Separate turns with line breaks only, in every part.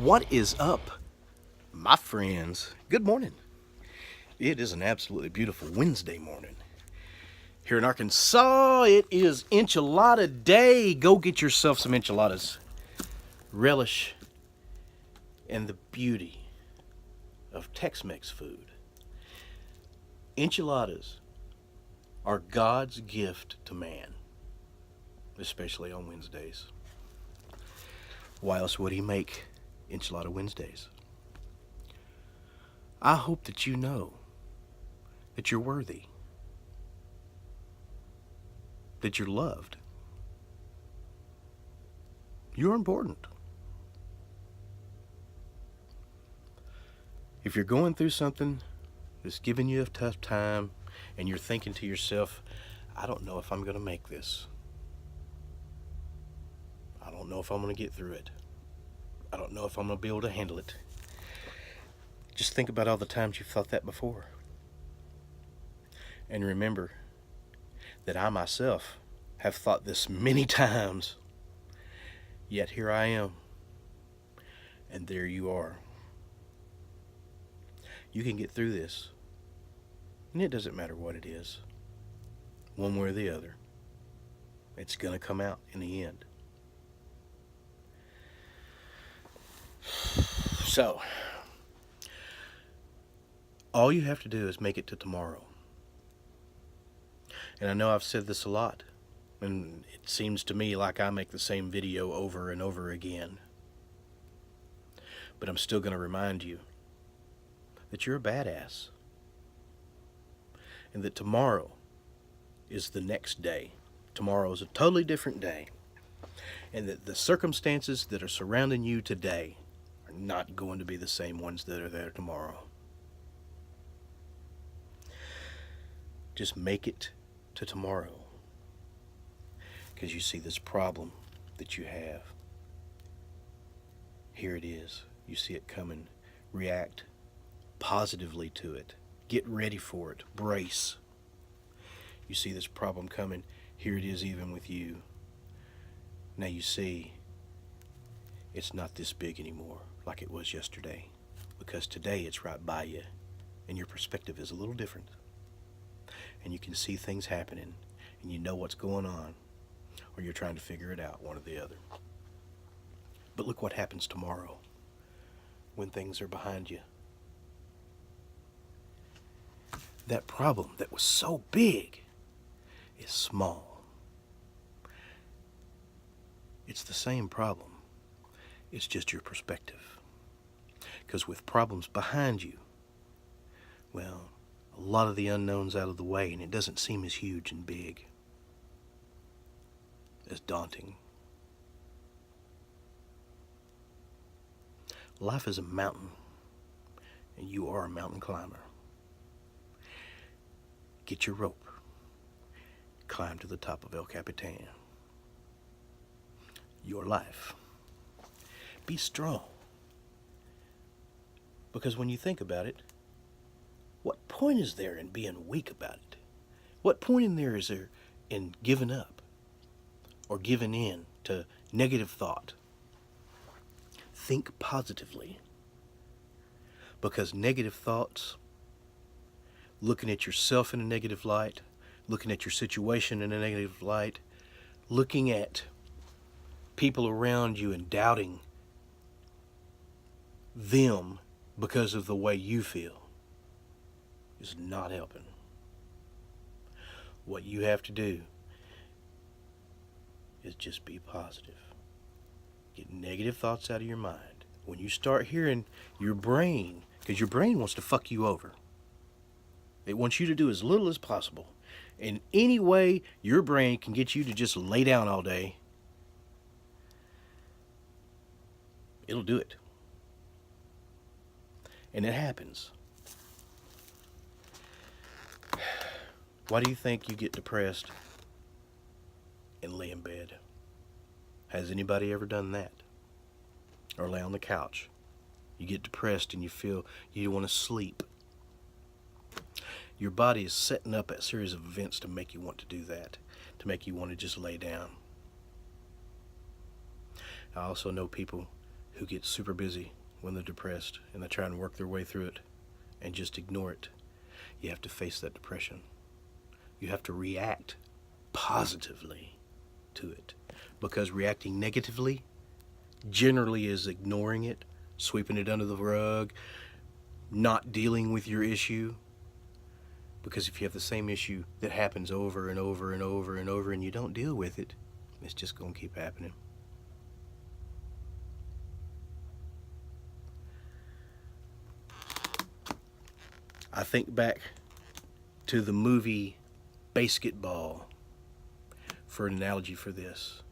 What is up, my friends? Good morning. It is an absolutely beautiful Wednesday morning. Here in Arkansas, it is enchilada day. Go get yourself some enchiladas. Relish in the beauty of Tex-Mex food. Enchiladas are God's gift to man, especially on Wednesdays. Why else would he make Enchilada Wednesdays? I hope that you know that you're worthy, that you're loved. You're important. If you're going through something that's giving you a tough time and you're thinking to yourself, I don't know if I'm going to make this. I don't know if I'm going to get through it. I don't know if I'm going to be able to handle it. Just think about all the times you've thought that before. And remember that I myself have thought this many times, yet here I am, and there you are. You can get through this, and it doesn't matter what it is, one way or the other. It's going to come out in the end. So, all you have to do is make it to tomorrow. And I know I've said this a lot, and it seems to me like I make the same video over and over again. But I'm still going to remind you that you're a badass. And that tomorrow is the next day. Tomorrow is a totally different day. And that the circumstances that are surrounding you today are not going to be the same ones that are there tomorrow. Just make it to tomorrow. Because you see this problem that you have. Here it is. You see it coming. React positively to it. Get ready for it. Brace. You see this problem coming. Here it is even with you. Now you see it's not this big anymore like it was yesterday. Because today it's right by you. And your perspective is a little different. And you can see things happening. And you know what's going on. Or you're trying to figure it out, one or the other. But look what happens tomorrow. When things are behind you. That problem that was so big is small. It's the same problem. It's just your perspective. Because with problems behind you, well, a lot of the unknowns out of the way, and it doesn't seem as huge and big, as daunting. Life is a mountain, and you are a mountain climber. Get your rope. Climb to the top of El Capitan. Your life. Be strong. Because when you think about it, what point is there in being weak about it? What point in there is there in giving up? Or giving in to negative thought? Think positively. Because negative thoughts, looking at yourself in a negative light, looking at your situation in a negative light, looking at people around you and doubting them because of the way you feel, is not helping. What you have to do is just be positive. Get negative thoughts out of your mind. When you start hearing your brain, because your brain wants to fuck you over. It wants you to do as little as possible. In any way your brain can get you to just lay down all day, it'll do it. And it happens. Why do you think you get depressed and lay in bed? Has anybody ever done that? Or lay on the couch. You get depressed and you feel you want to sleep. Your body is setting up a series of events to make you want to do that. To make you want to just lay down. I also know people who get super busy when they're depressed and they try and work their way through it and just ignore it. You have to face that depression. You have to react positively to it, because reacting negatively generally is ignoring it, sweeping it under the rug, not dealing with your issue. Because if you have the same issue that happens over and over and over and over and you don't deal with it, it's just going to keep happening. I think back to the movie Basketball for an analogy for this.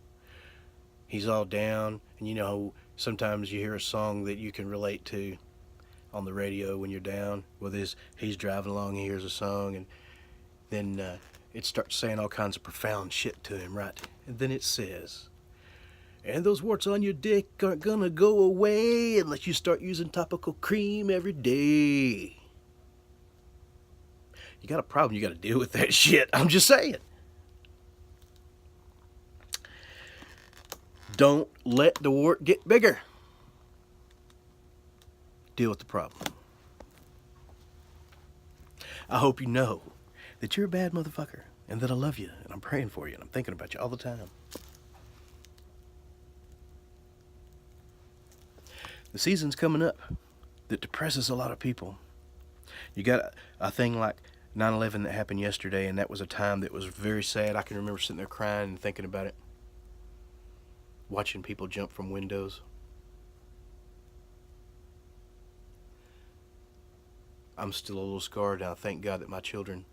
He's all down, and you know, sometimes you hear a song that you can relate to on the radio when you're down. Well, he's driving along, he hears a song, and then it starts saying all kinds of profound shit to him, right? And then it says, and those warts on your dick aren't gonna go away unless you start using topical cream every day. You got a problem, you got to deal with that shit. I'm just saying. Don't let the wart get bigger. Deal with the problem. I hope you know that you're a bad motherfucker and that I love you and I'm praying for you and I'm thinking about you all the time. The season's coming up that depresses a lot of people. You got a thing like 9/11 that happened yesterday, and that was a time that was very sad. I can remember sitting there crying and thinking about it, watching people jump from windows. I'm still a little scarred, and I thank God that my children,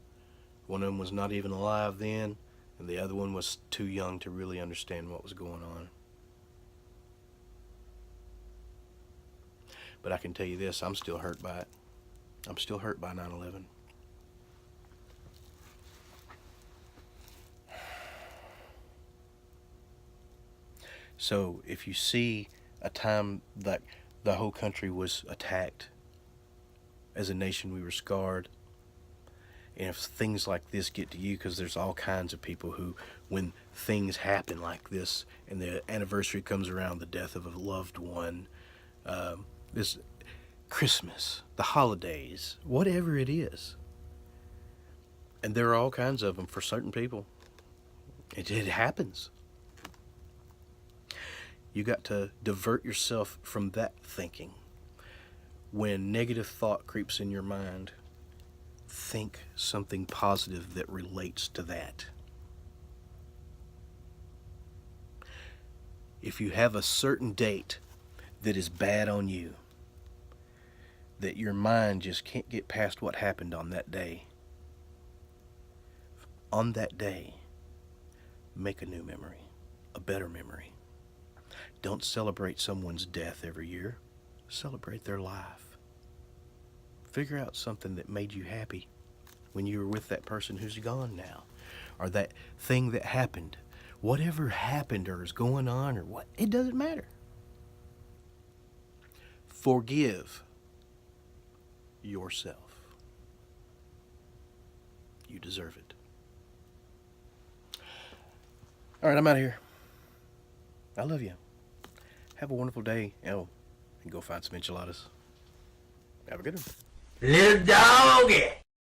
one of them was not even alive then, and the other one was too young to really understand what was going on. But I can tell you this, I'm still hurt by it. I'm still hurt by 9/11. So if you see a time that the whole country was attacked, as a nation we were scarred, and if things like this get to you, because there's all kinds of people who, when things happen like this and the anniversary comes around, the death of a loved one, this Christmas, the holidays, whatever it is, and there are all kinds of them for certain people, it happens. You got to divert yourself from that thinking. When negative thought creeps in your mind, think something positive that relates to that. If you have a certain date that is bad on you, that your mind just can't get past what happened on that day, make a new memory, a better memory. Don't celebrate someone's death every year. Celebrate their life. Figure out something that made you happy when you were with that person who's gone now, or that thing that happened. Whatever happened or is going on or what, it doesn't matter. Forgive yourself. You deserve it. All right, I'm out of here. I love you. Have a wonderful day. Oh, and go find some enchiladas. Have a good one.
Lil Doggy!